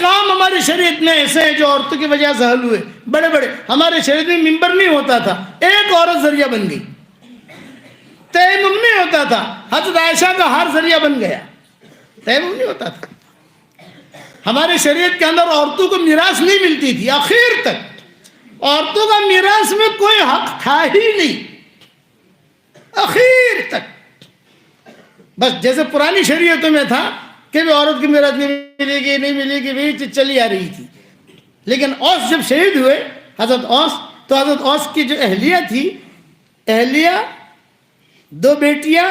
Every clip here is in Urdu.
کام ہماری شریعت میں ایسے ہیں جو عورتوں کی وجہ سے حل ہوئے، بڑے بڑے. ہمارے شریعت میں ممبر نہیں ہوتا تھا، ایک عورت ذریعہ بن گئی. تیمم نہیں ہوتا تھا، حضرت عائشہ کا ہار ذریعہ بن گیا. تیمم نہیں ہوتا تھا. ہمارے شریعت کے اندر عورتوں کو میراث نہیں ملتی تھی. آخر تک عورتوں کا میراث میں کوئی حق تھا ہی نہیں. آخر تک بس جیسے پرانی شریعتوں میں تھا کہ عورت کی میراث نہیں ملے گی، نہیں ملے گی، وہی چلی آ رہی تھی. لیکن اوس جب شہید ہوئے حضرت اوس، تو حضرت اوس کی جو اہلیہ تھی، اہلیہ 2 بیٹیاں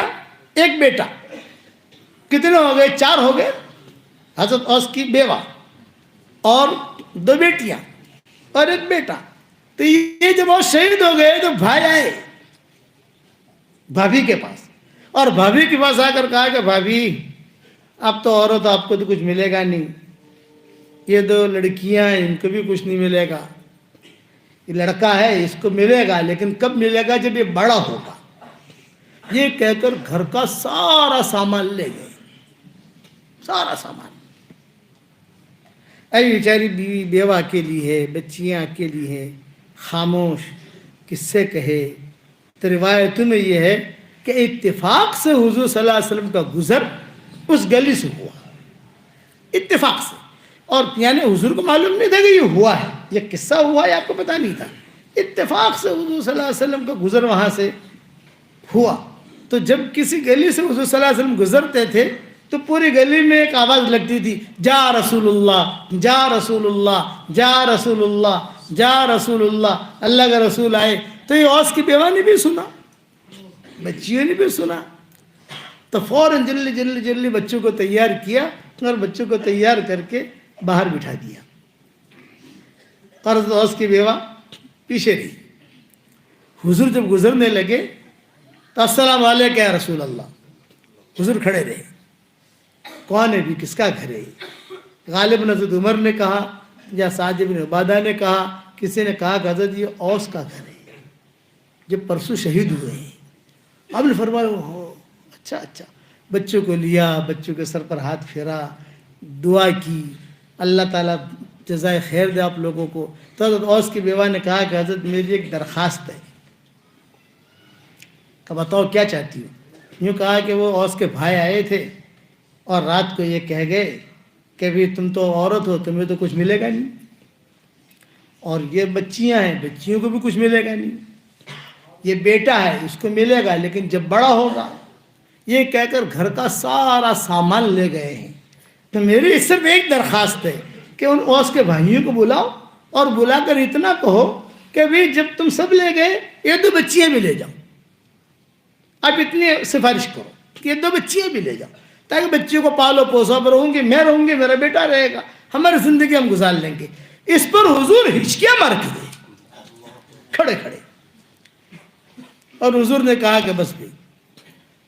1 بیٹا، کتنے ہو گئے؟ 4 ہو گئے. حضرت اوس کی بیوہ اور 2 بیٹیاں اور 1 بیٹا. تو یہ جب وہ شہید ہو گئے تو بھائی آئے بھابھی کے پاس، اور بھابھی کے پاس آ کر کہا کہ بھابھی اب تو عورت آپ کو تو کچھ ملے گا نہیں، یہ 2 لڑکیاں ہیں ان کو بھی کچھ نہیں ملے گا، یہ لڑکا ہے اس کو ملے گا لیکن کب ملے گا؟ جب یہ بڑا ہوگا. یہ کہہ کر گھر کا سارا سامان لے گئے، سارا سامان. اے بیچاری بیوی بیوہ اکیلی ہے، بچیاں اکیلی ہیں، خاموش، کس سے کہے؟ تو روایتوں میں یہ ہے کہ اتفاق سے حضور صلی اللہ علیہ وسلم کا گزر اس گلی سے ہوا، اتفاق سے. اور یعنی حضور کو معلوم نہیں تھا کہ یہ ہوا ہے، یہ قصہ ہوا ہے آپ کو پتہ نہیں تھا. اتفاق سے حضور صلی اللہ علیہ وسلم کا گزر وہاں سے ہوا. تو جب کسی گلی سے حضور صلی اللہ علیہ وسلم گزرتے تھے تو پوری گلی میں ایک آواز لگتی تھی، جا رسول اللہ، جا رسول اللہ، جا رسول اللہ، جا رسول اللہ. اللہ کا رسول آئے. تو یہ اوس کی بیوہ نے بھی سنا، بچیوں نے بھی سنا. تو فوراً جلدی جلدی جلدی بچوں کو تیار کیا اور بچوں کو تیار کر کے باہر بٹھا دیا. حضرت اوس کی بیوہ پیچھے رہی. حضور جب گزرنے لگے تو السلام علیکم یا رسول اللہ. حضور کھڑے رہے. کون ہے بھی، کس کا گھر ہے؟ غالباً حضرت عمر نے کہا یا سعد بن عبادہ نے کہا، کسی نے کہا کہ حضرت یہ اوس کا گھر ہے جو پرسوں شہید ہوئے ہیں. آپ نے فرمایا ہو اچھا اچھا. بچوں کو لیا، بچوں کے سر پر ہاتھ پھیرا، دعا کی، اللہ تعالیٰ جزائے خیر دے آپ لوگوں کو. تو حضرت اوس کی بیوہ نے کہا کہ حضرت میری ایک درخواست ہے. کہ بتاؤ کیا چاہتی ہو؟ یوں کہا کہ وہ اوس کے بھائی آئے تھے اور رات کو یہ کہہ گئے کہ بھی تم تو عورت ہو، تمہیں تو کچھ ملے گا نہیں، اور یہ بچیاں ہیں، بچیوں کو بھی کچھ ملے گا نہیں، یہ بیٹا ہے اس کو ملے گا لیکن جب بڑا ہوگا. یہ کہہ کر گھر کا سارا سامان لے گئے ہیں. تو میری صرف ایک درخواست ہے کہ ان اوس کے بھائیوں کو بلاؤ اور بلا کر اتنا کہو کہ بھی جب تم سب لے گئے یہ 2 بچیاں بھی لے جاؤ. آپ اتنی سفارش کرو کہ یہ 2 بچیاں بھی لے جاؤ تاکہ بچیوں کو پالو پوسو. اب رہوں گی میں، رہوں گی میرا بیٹا رہے گا، ہماری زندگی ہم گزار لیں گے. اس پر حضور ہچکیاں مار کے گئے کھڑے کھڑے. اور حضور نے کہا کہ بس بھی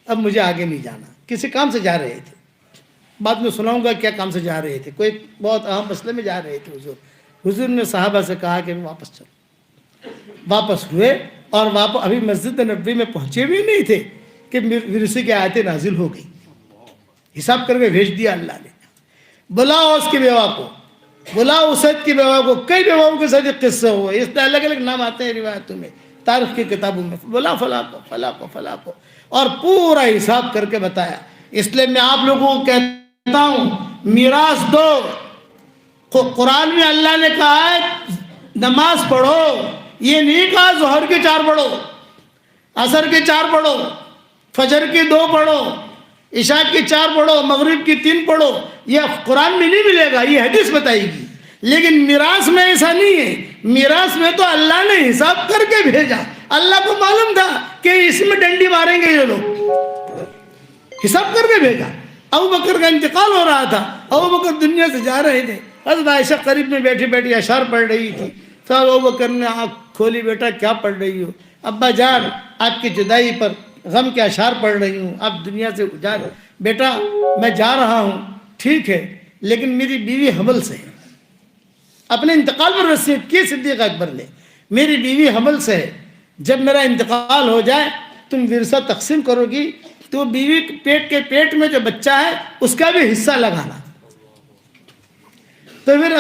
اب مجھے آگے نہیں جانا. کسی کام سے جا رہے تھے، بعد میں سناؤں گا کیا کام سے جا رہے تھے، کوئی بہت اہم مسئلے میں جا رہے تھے. حضور نے صحابہ سے کہا کہ واپس چلو. واپس ہوئے اور ابھی مسجد نبوی میں پہنچے بھی نہیں تھے کہ ورثے کی آیتیں نازل ہو گئی. حساب کر کے بھیج دیا اللہ نے. بلاؤ اس کی بیوہ کو، بلاؤ اسد کی بیوہ کو. کئی بیواؤں کے ساتھ قصے ہوئے، اس میں الگ الگ نام آتے ہیں روایتوں میں، تاریخ کی کتابوں میں. بلا فلاں کو، فلاں کو، فلاں کو، اور پورا حساب کر کے بتایا. اس لیے میں آپ لوگوں کو کہتا ہوں میراث دو. قرآن میں اللہ نے کہا ہے نماز پڑھو، یہ نہیں کہا ظہر کے 4 پڑھو، عصر کے 4 پڑھو، فجر کے 2 پڑھو، عشاء کی 4 پڑھو، مغرب کی 3 پڑھو. یہ قرآن میں نہیں ملے گا، یہ حدیث بتائے گی. لیکن میراث میں ایسا نہیں ہے. میراث میں تو اللہ نے حساب کر کے بھیجا. اللہ کو معلوم تھا کہ اس میں ڈنڈی ماریں گے یہ لوگ، حساب کر کے بھیجا. ابو بکر کا انتقال ہو رہا تھا، ابو بکر دنیا سے جا رہے تھے. حضرت عائشہ قریب میں بیٹھی بیٹھی اشعار پڑھ رہی تھی. تو ابو بکر نے آنکھ کھولی، بیٹا کیا پڑھ رہی ہو؟ ابا جان آپ کی جدائی پر غم کے اشعار پڑھ رہی ہوں، آپ دنیا سے جا رہے. بیٹا میں جا رہا ہوں ٹھیک ہے، لیکن میری بیوی حمل سے ہے. اپنے انتقال پر وصیت کی صدیق اکبر نے، میری بیوی حمل سے ہے، جب میرا انتقال ہو جائے تم ورثہ تقسیم کرو گی تو بیوی پیٹ میں جو بچہ ہے اس کا بھی حصہ لگانا. تو پھر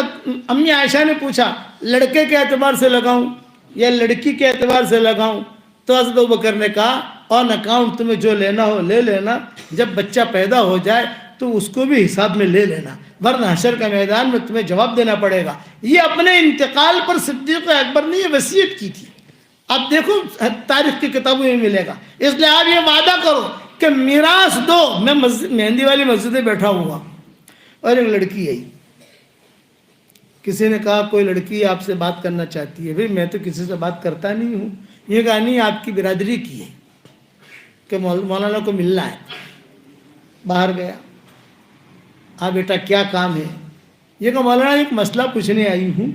امی عائشہ نے پوچھا لڑکے کے اعتبار سے لگاؤں یا لڑکی کے اعتبار سے لگاؤں؟ تو حضرت ابوبکر نے کہا آن اکاؤنٹ تمہیں جو لینا ہو لے لینا، جب بچہ پیدا ہو جائے تو اس کو بھی حساب میں لے لینا، ورنہ حشر کا میدان میں تمہیں جواب دینا پڑے گا۔ یہ اپنے انتقال پر صدیق اکبر نے یہ وصیت کی تھی۔ اب دیکھو تاریخ کی کتابوں میں ملے گا، اس لیے آپ یہ وعدہ کرو کہ میراث دو۔ میں مہندی والی مسجد میں بیٹھا ہوا اور ایک لڑکی آئی، کسی نے کہا کوئی لڑکی آپ سے بات کرنا چاہتی ہے۔ بھائی میں تو کسی سے بات کرتا نہیں ہوں۔ یہ کہا نہیں آپ کی برادری کی ہے کہ مولانا کو ملنا ہے۔ باہر گیا، ہاں بیٹا کیا کام ہے؟ یہ کہا مولانا ایک مسئلہ پوچھنے آئی ہوں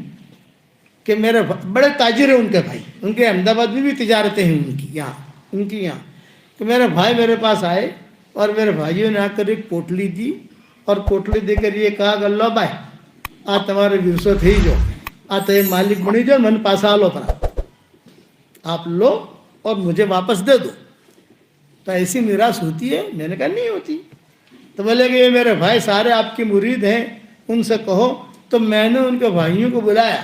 کہ میرے بڑے تاجر ہیں ان کے بھائی، ان کے احمد آباد میں بھی تجارتیں ہیں ان کی یہاں، کہ میرے بھائی میرے پاس آئے اور میرے بھائیوں نے آ کر ایک پوٹلی دی اور پوٹلی دے کر یہ کہا کہ لو بھائی آ تمہارے ورثو تھی جو آتے مالک بنی جو من پاسا لو پر آپ لو اور مجھے واپس دے دو۔ تو ایسی میراث ہوتی ہے؟ میں نے کہا نہیں ہوتی۔ تو بولے کہ یہ میرے بھائی سارے آپ کے مرید ہیں، ان سے کہو۔ تو میں نے ان کے بھائیوں کو بلایا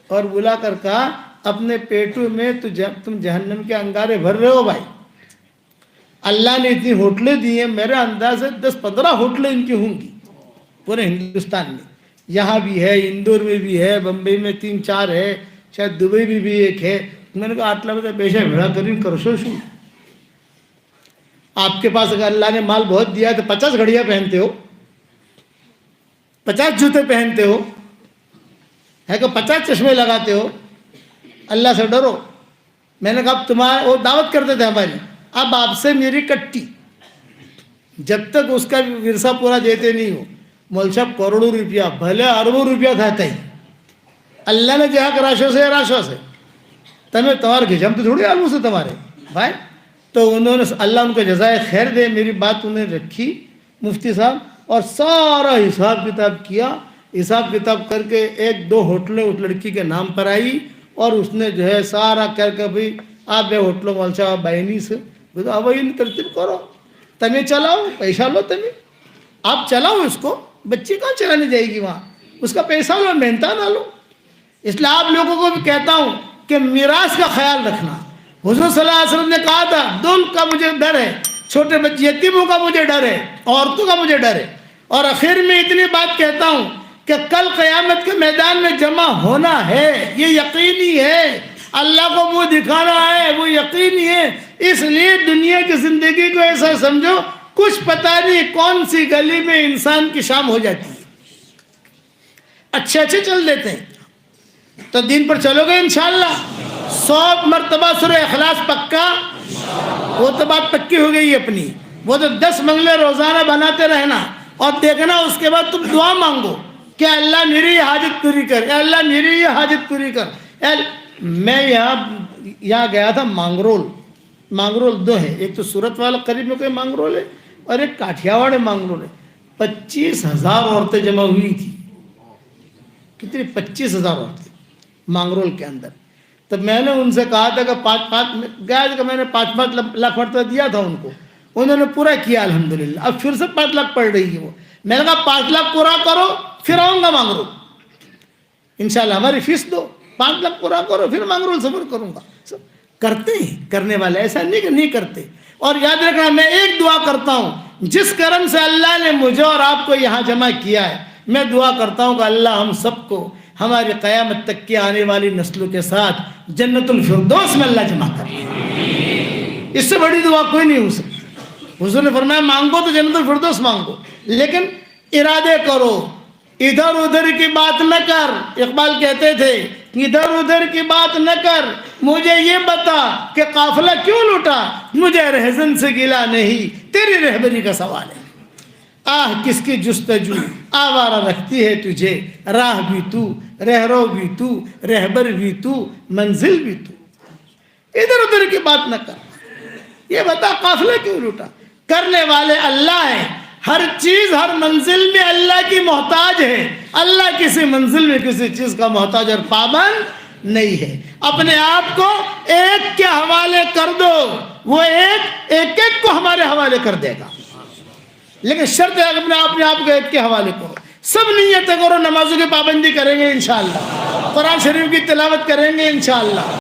اور بلا کر کہا اپنے پیٹوں میں تم جہنم کے انگارے بھر رہے ہو بھائی، اللہ نے اتنی ہوٹلیں دی ہیں، میرے انداز سے 10-15 ہوٹلیں ان کی ہوں گی پورے ہندوستان میں، یہاں بھی ہے، اندور میں بھی ہے، بمبئی میں 3-4 ہے، شاید دبئی میں بھی ایک ہے۔ میں نے کہا آٹلا بتا پیشہ بھیڑا کریں کرشو شو، آپ کے پاس اگر اللہ نے مال بہت دیا ہے تو 50 گھڑیاں پہنتے ہو، 50 جوتے پہنتے ہو، ہے کہ 50 چشمے لگاتے ہو، اللہ سے ڈرو۔ میں نے کہا اب تمہارے وہ دعوت کرتے تھے ہماری، اب آپ سے میری کٹی، جب تک اس کا ورثہ پورا دیتے نہیں ہو، مول صاحب کروڑوں روپیہ بھلے اربوں روپیہ تھا ہی، اللہ نے جہاں راشو سے تمہیں تمہارے گھجم تو تھوڑی آلو سے تمہارے بھائی۔ تو انہوں نے اللہ ان کو جزائے خیر دے، میری بات انہیں رکھی مفتی صاحب، اور سارا حساب کتاب کیا، حساب کتاب کر کے 1-2 ہوٹلیں اس لڑکی کے نام پر آئی، اور اس نے جو ہے سارا کر کے بھائی آپ بے ہوٹلوں مول صاحب بہنی سے اب یہ ترتیب کرو، تمہیں چلاؤ، پیسہ لو، تمہیں آپ چلاؤ اس کو، بچی کہاں چلانے جائے گی وہاں، اس کا پیسہ لو، محنت نہ لو۔ اس لیے آپ لوگوں کو بھی کہتا ہوں کہ میراث کا خیال رکھنا۔ حضور صلی اللہ علیہ وسلم نے کہا تھا دول کا مجھے ڈر ہے، چھوٹے بچے یتیموں کا مجھے ڈر ہے، عورتوں کا مجھے ڈر ہے۔ اور آخر میں اتنی بات کہتا ہوں کہ کل قیامت کے میدان میں جمع ہونا ہے، یہ یقینی ہے، اللہ کو منہ دکھانا ہے، وہ یقینی ہے۔ اس لیے دنیا کی زندگی کو ایسا سمجھو کچھ پتہ نہیں کون سی گلی میں انسان کی شام ہو جاتی ہے، اچھے چل دیتے ہیں۔ تو دین پر چلو گے انشاءاللہ 100 مرتبہ سورہ اخلاص پکا، وہ تو بات پکی ہو گئی اپنی، وہ تو 10 منگلے روزانہ بناتے رہنا اور دیکھنا، اس کے بعد تم دعا مانگو کہ اللہ میری یہ حاجت پوری کر، اے اللہ میری یہ حاجت پوری کر۔ میں یہاں گیا تھا مانگرول 2 ہے، ایک تو صورت والا قریب میں کوئی مانگرول ہے اور ایک کاٹھیاواڑ مانگرول ہے۔ 25,000 عورتیں جمع ہوئی تھی، کتنی 25,000 عورتیں مانگرول کے اندر۔ تو میں نے ان سے کہا تھا کہ میں نے 5 لاکھ مرتبہ دیا تھا ان کو، انہوں نے پورا کیا الحمدللہ۔ اب پھر سے 5 لاکھ پڑ رہی ہے وہ، میں نے کہا 5 لاکھ پورا کرو پھر آؤں گا مانگرول، انشاءاللہ ہماری فیس دو، 5 لاکھ پورا کرو پھر مانگرول سفر کروں گا۔ کرتے ہیں کرنے والے، ایسا نہیں کہ نہیں کرتے۔ اور یاد رکھنا میں ایک دعا کرتا ہوں، جس کرم سے اللہ نے مجھے اور آپ کو یہاں جمع کیا ہے، میں دعا کرتا ہوں کہ اللہ ہم سب کو ہماری قیامت تک کی آنے والی نسلوں کے ساتھ جنت الفردوس میں اللہ جمع کر۔ اس سے بڑی دعا کوئی نہیں ہو سکتی۔ حضور نے فرمایا مانگو تو جنت الفردوس مانگو، لیکن ارادے کرو، ادھر ادھر کی بات نہ کر۔ اقبال کہتے تھے ادھر ادھر کی بات نہ کر، مجھے یہ بتا کہ قافلہ کیوں لوٹا، مجھے رہزن سے گلا نہیں، تیری رہبری کا سوال ہے۔ آہ کس کی جستجو آوارہ رکھتی ہے تجھے، راہ بھی تو، رہرو بھی تو، رہبر بھی تو، منزل بھی تو۔ ادھر ادھر کی بات نہ کر، یہ بتا قافلہ کیوں لوٹا۔ کرنے والے اللہ ہیں، ہر چیز ہر منزل میں اللہ کی محتاج ہے، اللہ کسی منزل میں کسی چیز کا محتاج اور پابند نہیں ہے۔ اپنے آپ کو ایک کے حوالے کر دو، وہ ایک کو ہمارے حوالے کر دے گا، لیکن شرط ہے اپنے آپ کو ایک کے حوالے کرو۔ سب نیتیں کرو، نمازوں کی پابندی کریں گے انشاءاللہ، قرآن شریف کی تلاوت کریں گے انشاءاللہ۔